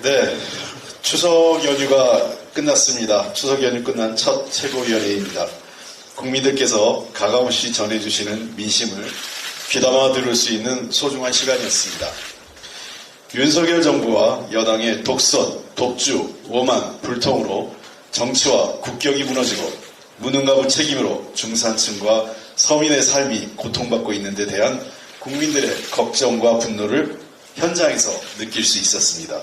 네, 추석 연휴가 끝났습니다. 추석 연휴 끝난 첫 최고위원회입니다. 국민들께서 가감없이 전해주시는 민심을 귀담아 들을 수 있는 소중한 시간이었습니다. 윤석열 정부와 여당의 독선, 독주, 오만, 불통으로 정치와 국격이 무너지고 무능과 무책임으로 중산층과 서민의 삶이 고통받고 있는 데 대한 국민들의 걱정과 분노를 현장에서 느낄 수 있었습니다.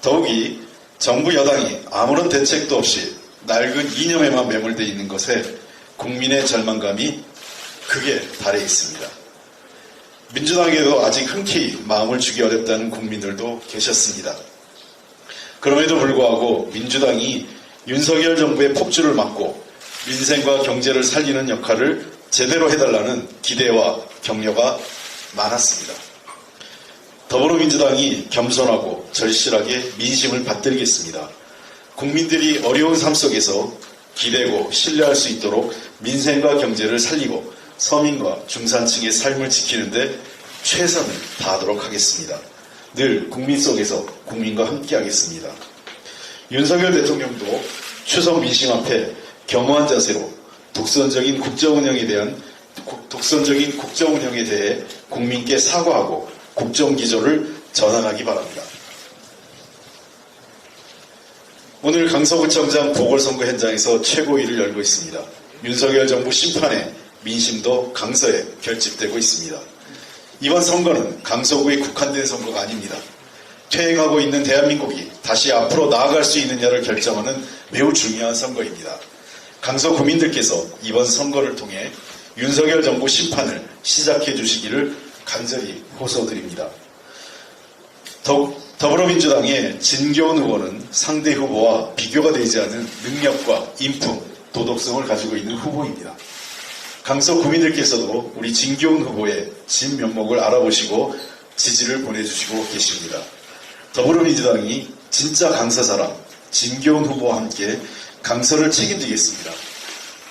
더욱이 정부 여당이 아무런 대책도 없이 낡은 이념에만 매몰되어 있는 것에 국민의 절망감이 극에 달해 있습니다. 민주당에도 아직 흔쾌히 마음을 주기 어렵다는 국민들도 계셨습니다. 그럼에도 불구하고 민주당이 윤석열 정부의 폭주를 막고 민생과 경제를 살리는 역할을 제대로 해달라는 기대와 격려가 많았습니다. 더불어민주당이 겸손하고 절실하게 민심을 받들겠습니다. 국민들이 어려운 삶 속에서 기대고 신뢰할 수 있도록 민생과 경제를 살리고 서민과 중산층의 삶을 지키는데 최선을 다하도록 하겠습니다. 늘 국민 속에서 국민과 함께 하겠습니다. 윤석열 대통령도 추석 민심 앞에 겸허한 자세로 독선적인 국정운영에 대해 국민께 사과하고 국정기조를 전환하기 바랍니다. 오늘 강서구청장 보궐선거 현장에서 최고위를 열고 있습니다. 윤석열 정부 심판에 민심도 강서에 결집되고 있습니다. 이번 선거는 강서구에 국한된 선거가 아닙니다. 퇴행하고 있는 대한민국이 다시 앞으로 나아갈 수 있느냐를 결정하는 매우 중요한 선거입니다. 강서 구민들께서 이번 선거를 통해 윤석열 정부 심판을 시작해 주시기를 간절히 호소드립니다. 더불어민주당의 진교훈 후보는 상대 후보와 비교가 되지 않은 능력과 인품, 도덕성을 가지고 있는 후보입니다. 강서 구민들께서도 우리 진교훈 후보의 진면목을 알아보시고 지지를 보내주시고 계십니다. 더불어민주당이 진짜 강서 사람 진교훈 후보와 함께 강서를 책임지겠습니다.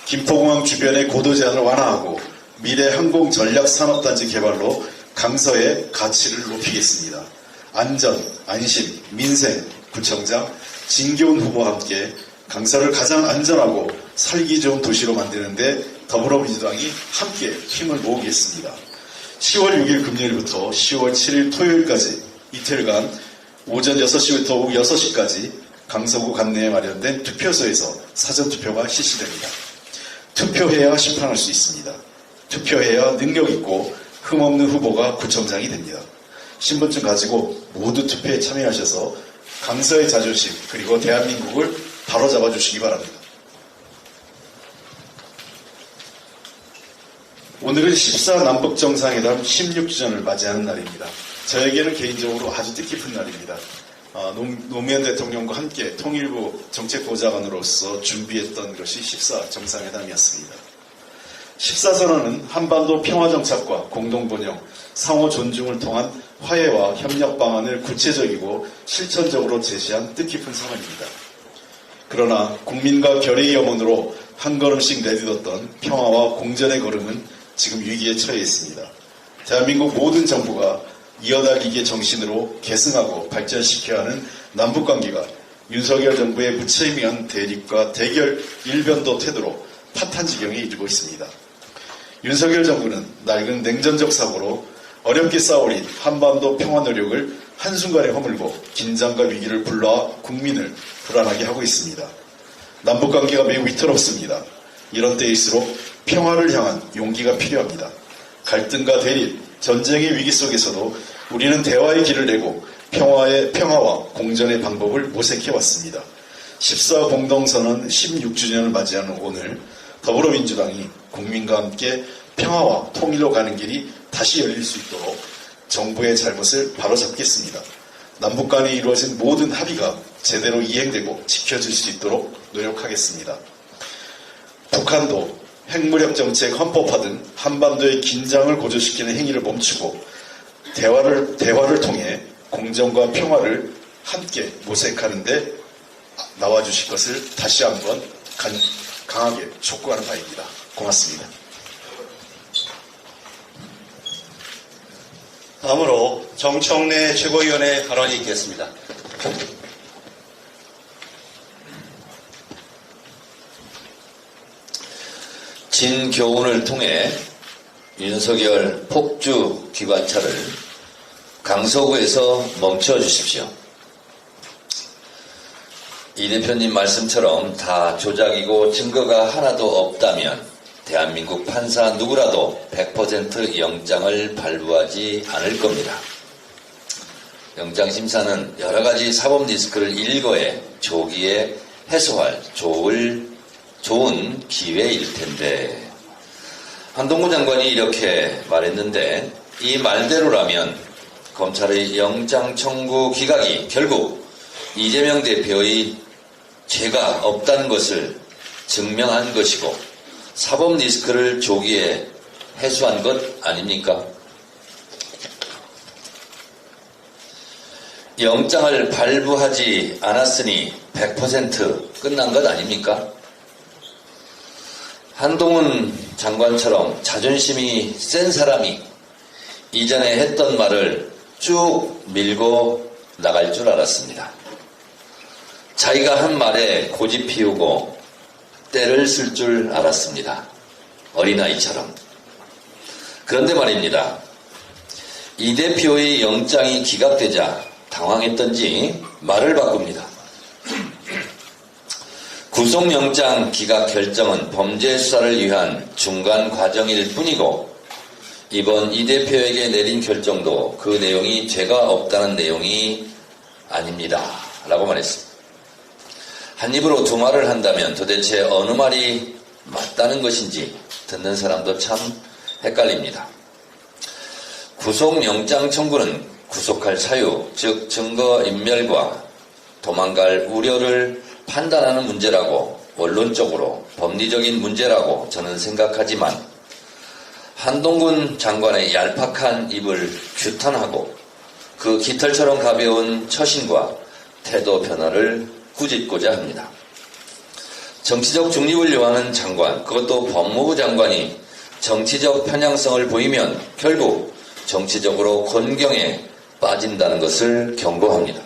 김포공항 주변의 고도 제한을 완화하고 미래 항공 전략 산업단지 개발로 강서의 가치를 높이겠습니다. 안전, 안심, 민생, 구청장 진교훈 후보와 함께 강서를 가장 안전하고 살기 좋은 도시로 만드는데 더불어민주당이 함께 힘을 모으겠습니다. 10월 6일 금요일부터 10월 7일 토요일까지 이틀간 오전 6시부터 오후 6시까지 강서구 관내에 마련된 투표소에서 사전투표가 실시됩니다. 투표해야 심판할 수 있습니다. 투표해야 능력 있고 흠없는 후보가 구청장이 됩니다. 신분증 가지고 모두 투표에 참여하셔서 강서의 자존심 그리고 대한민국을 바로잡아 주시기 바랍니다. 오늘은 14 남북정상회담 16주년을 맞이하는 날입니다. 저에게는 개인적으로 아주 뜻깊은 날입니다. 노무현 대통령과 함께 통일부 정책보좌관으로서 준비했던 것이 14 정상회담이었습니다. 14선언은 한반도 평화정착과 공동번영, 상호 존중을 통한 화해와 협력 방안을 구체적이고 실천적으로 제시한 뜻깊은 선언입니다. 그러나 국민과 결의의 염원으로 한 걸음씩 내딛었던 평화와 공전의 걸음은 지금 위기에 처해 있습니다. 대한민국 모든 정부가 이어달리기의 정신으로 계승하고 발전시켜야 하는 남북관계가 윤석열 정부의 무책임한 대립과 대결 일변도 태도로 파탄 지경에 이르고 있습니다. 윤석열 정부는 낡은 냉전적 사고로 어렵게 쌓아올린 한반도 평화 노력을 한순간에 허물고 긴장과 위기를 불러와 국민을 불안하게 하고 있습니다. 남북관계가 매우 위태롭습니다. 이런 때일수록 평화를 향한 용기가 필요합니다. 갈등과 대립, 전쟁의 위기 속에서도 우리는 대화의 길을 내고 평화와 공전의 방법을 모색해왔습니다. 14 공동선언 16주년을 맞이하는 오늘 더불어민주당이 국민과 함께 평화와 통일로 가는 길이 다시 열릴 수 있도록 정부의 잘못을 바로잡겠습니다. 남북 간에 이루어진 모든 합의가 제대로 이행되고 지켜질 수 있도록 노력하겠습니다. 북한도 핵무력 정책 헌법화든 한반도의 긴장을 고조시키는 행위를 멈추고 대화를 통해 공정과 평화를 함께 모색하는 데 나와주실 것을 다시 한번 강하게 촉구하는 바입니다. 고맙습니다. 다음으로 정청래 최고위원의 발언이 있겠습니다. 진교훈을 통해 윤석열 폭주 기관차를 강서구에서 멈춰 주십시오. 이 대표님 말씀처럼 다 조작이고 증거가 하나도 없다면 대한민국 판사 누구라도 100% 영장을 발부하지 않을 겁니다. 영장심사는 여러가지 사법 리스크를 일거에 조기에 해소할 좋은 기회일 텐데, 한동훈 장관이 이렇게 말했는데, 이 말대로라면 검찰의 영장 청구 기각이 결국 이재명 대표의 죄가 없다는 것을 증명한 것이고 사법 리스크를 조기에 해소한 것 아닙니까? 영장을 발부하지 않았으니 100% 끝난 것 아닙니까? 한동훈 장관처럼 자존심이 센 사람이 이전에 했던 말을 쭉 밀고 나갈 줄 알았습니다. 자기가 한 말에 고집 피우고 때를 쓸 줄 알았습니다. 어린아이처럼. 그런데 말입니다. 이 대표의 영장이 기각되자 당황했던지 말을 바꿉니다. 구속영장 기각 결정은 범죄 수사를 위한 중간 과정일 뿐이고 이번 이 대표에게 내린 결정도 그 내용이 죄가 없다는 내용이 아닙니다. 라고 말했습니다. 한 입으로 두 말을 한다면 도대체 어느 말이 맞다는 것인지 듣는 사람도 참 헷갈립니다. 구속영장 청구는 구속할 사유, 즉 증거인멸과 도망갈 우려를 판단하는 문제라고 원론적으로 법리적인 문제라고 저는 생각하지만 한동훈 장관의 얄팍한 입을 규탄하고 그 깃털처럼 가벼운 처신과 태도 변화를 꾸짖고자 합니다. 정치적 중립을 요하는 장관, 그것도 법무부 장관이 정치적 편향성을 보이면 결국 정치적으로 곤경에 빠진다는 것을 경고합니다.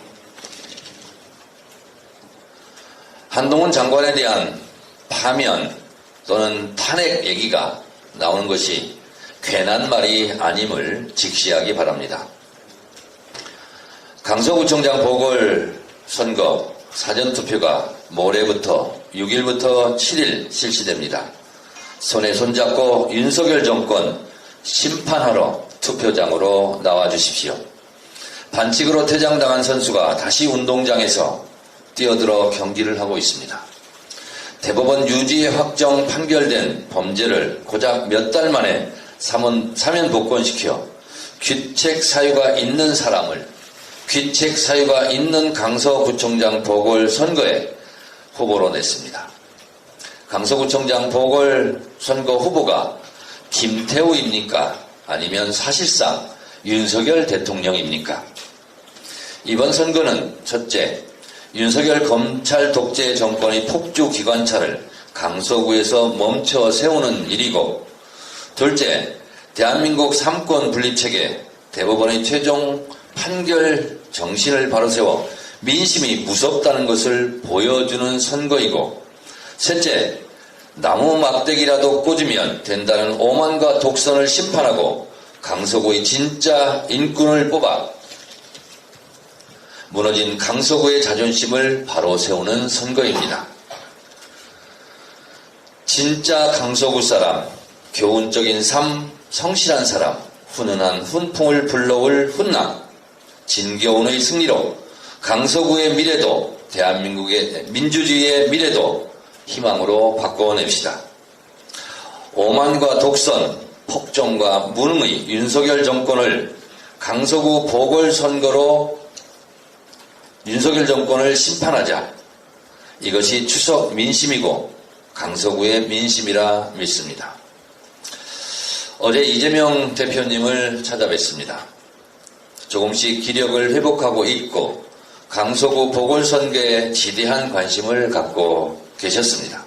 한동훈 장관에 대한 파면 또는 탄핵 얘기가 나오는 것이 괜한 말이 아님을 직시하기 바랍니다. 강서구청장 보궐선거 사전투표가 모레부터 6일부터 7일 실시됩니다. 손에 손잡고 윤석열 정권 심판하러 투표장으로 나와주십시오. 반칙으로 퇴장당한 선수가 다시 운동장에서 뛰어들어 경기를 하고 있습니다. 대법원 유죄 확정 판결된 범죄를 고작 몇 달 만에 사면 복권시켜 귀책 사유가 있는 사람을 귀책 사유가 있는 강서구청장 보궐선거에 후보로 냈습니다. 강서구청장 보궐선거 후보가 김태우입니까? 아니면 사실상 윤석열 대통령입니까? 이번 선거는 첫째, 윤석열 검찰 독재 정권의 폭주 기관차를 강서구에서 멈춰 세우는 일이고, 둘째, 대한민국 삼권 분립체계 대법원의 최종 판결 정신을 바로 세워 민심이 무섭다는 것을 보여주는 선거이고, 셋째, 나무 막대기라도 꽂으면 된다는 오만과 독선을 심판하고 강서구의 진짜 인꾼을 뽑아 무너진 강서구의 자존심을 바로 세우는 선거입니다. 진짜 강서구 사람, 교훈적인 삶, 성실한 사람, 훈훈한 훈풍을 불러올 훈남, 진교훈의 승리로 강서구의 미래도 대한민국의 민주주의의 미래도 희망으로 바꿔냅시다. 오만과 독선, 폭정과 무능의 윤석열 정권을 강서구 보궐선거로 윤석열 정권을 심판하자. 이것이 추석 민심이고 강서구의 민심이라 믿습니다. 어제 이재명 대표님을 찾아뵀습니다. 조금씩 기력을 회복하고 있고 강서구 보궐선거에 지대한 관심을 갖고 계셨습니다.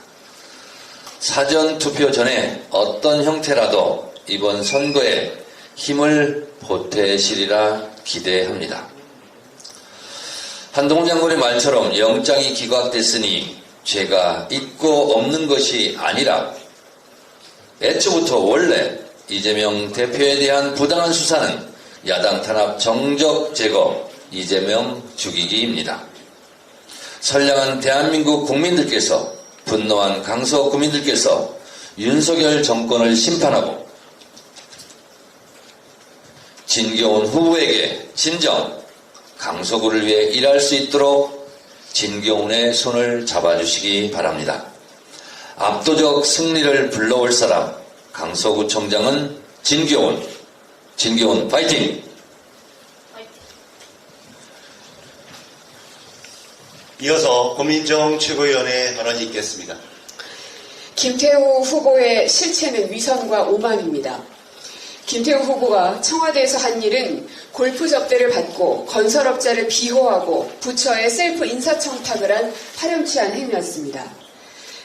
사전투표 전에 어떤 형태라도 이번 선거에 힘을 보태시리라 기대합니다. 한동훈 장관의 말처럼 영장이 기각됐으니 죄가 있고 없는 것이 아니라 애초부터 원래 이재명 대표에 대한 부당한 수사는 야당 탄압 정적 제거, 이재명 죽이기입니다. 선량한 대한민국 국민들께서, 분노한 강서 구민들께서 윤석열 정권을 심판하고 진교훈 후보에게 진정 강서구를 위해 일할 수 있도록 진교훈의 손을 잡아주시기 바랍니다. 압도적 승리를 불러올 사람, 강서구청장은 진교훈. 진교훈 파이팅! 이어서 고민정 최고위원의 발언이 있겠습니다. 김태우 후보의 실체는 위선과 오만입니다. 김태우 후보가 청와대에서 한 일은 골프 접대를 받고 건설업자를 비호하고 부처에 셀프 인사청탁을 한 파렴치한 행위였습니다.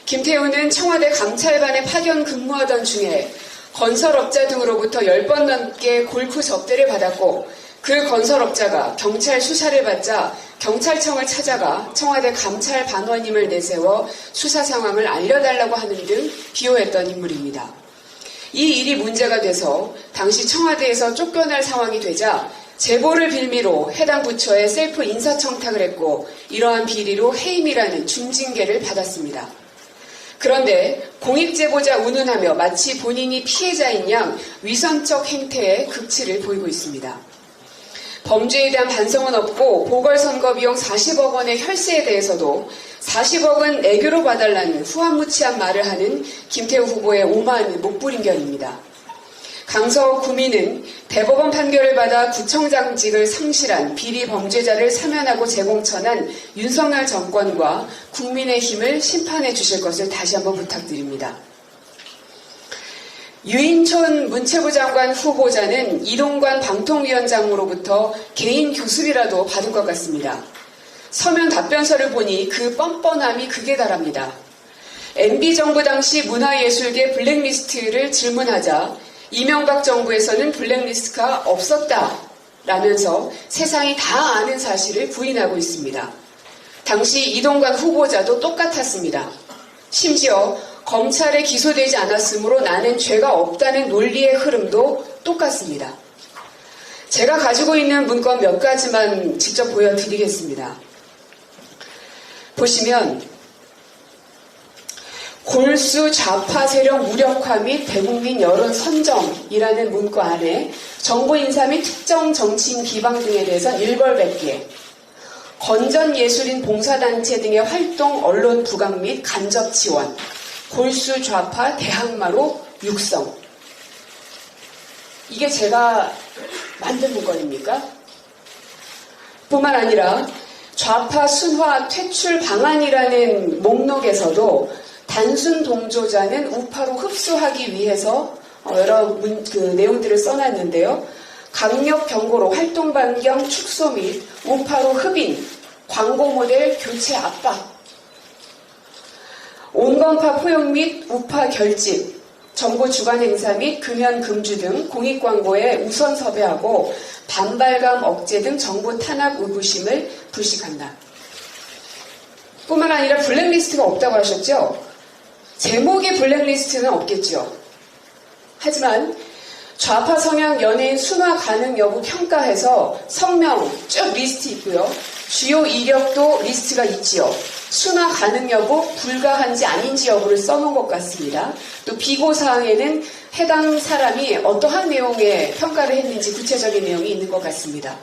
김태우는 청와대 감찰반에 파견 근무하던 중에 건설업자 등으로부터 10번 넘게 골프 접대를 받았고 그 건설업자가 경찰 수사를 받자 경찰청을 찾아가 청와대 감찰반원임을 내세워 수사 상황을 알려달라고 하는 등 비호했던 인물입니다. 이 일이 문제가 돼서 당시 청와대에서 쫓겨날 상황이 되자 제보를 빌미로 해당 부처에 셀프 인사청탁을 했고 이러한 비리로 해임이라는 중징계를 받았습니다. 그런데 공익제보자 운운하며 마치 본인이 피해자인 양 위선적 행태에 극치를 보이고 있습니다. 범죄에 대한 반성은 없고 보궐선거 비용 40억 원의 혈세에 대해서도 40억은 애교로 봐달라는 후한무치한 말을 하는 김태우 후보의 오만 목부림견입니다. 강서 구민은 대법원 판결을 받아 구청장직을 상실한 비리 범죄자를 사면하고 재공천한 윤석열 정권과 국민의힘을 심판해 주실 것을 다시 한번 부탁드립니다. 유인촌 문체부 장관 후보자는 이동관 방통위원장으로부터 개인 교습이라도 받은 것 같습니다. 서면 답변서를 보니 그 뻔뻔함이 극에 달합니다. MB정부 당시 문화예술계 블랙리스트를 질문하자 이명박 정부에서는 블랙리스트가 없었다라면서 세상이 다 아는 사실을 부인하고 있습니다. 당시 이동관 후보자도 똑같았습니다. 심지어 검찰에 기소되지 않았으므로 나는 죄가 없다는 논리의 흐름도 똑같습니다. 제가 가지고 있는 문건 몇 가지만 직접 보여드리겠습니다. 보시면 골수 좌파 세력 무력화 및 대국민 여론 선정이라는 문구 안에 정보 인사 및 특정 정치인 비방 등에 대해서 일벌백계, 건전예술인 봉사단체 등의 활동 언론 부각 및 간접 지원, 골수 좌파 대항마로 육성. 이게 제가 만든 문건입니까? 뿐만 아니라 좌파 순화 퇴출 방안이라는 목록에서도 단순 동조자는 우파로 흡수하기 위해서 여러 내용들을 써놨는데요. 강력 경고로 활동 반경 축소 및 우파로 흡인, 광고 모델 교체 압박, 온건파 포용 및 우파 결집, 정보 주관 행사 및 금연 금주 등 공익 광고에 우선 섭외하고 반발감 억제 등 정보 탄압 의구심을 불식한다. 뿐만 아니라 블랙리스트가 없다고 하셨죠? 제목의 블랙리스트는 없겠죠. 하지만 좌파 성향 연예인 순화 가능 여부 평가해서 성명 쭉 리스트 있고요. 주요 이력도 리스트가 있지요. 순화 가능 여부, 불가한지 아닌지 여부를 써놓은 것 같습니다. 또 비고사항에는 해당 사람이 어떠한 내용의 평가를 했는지 구체적인 내용이 있는 것 같습니다.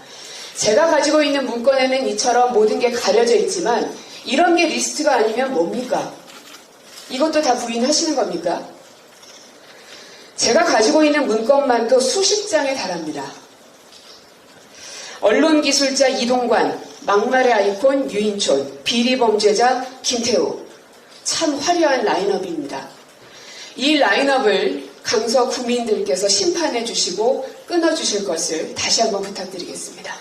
제가 가지고 있는 문건에는 이처럼 모든 게 가려져 있지만 이런 게 리스트가 아니면 뭡니까? 이것도 다 부인하시는 겁니까? 제가 가지고 있는 문건만도 수십 장에 달합니다. 언론기술자 이동관, 막말의 아이콘 유인촌, 비리범죄자 김태우. 참 화려한 라인업입니다. 이 라인업을 강서 구민들께서 심판해 주시고 끊어주실 것을 다시 한번 부탁드리겠습니다.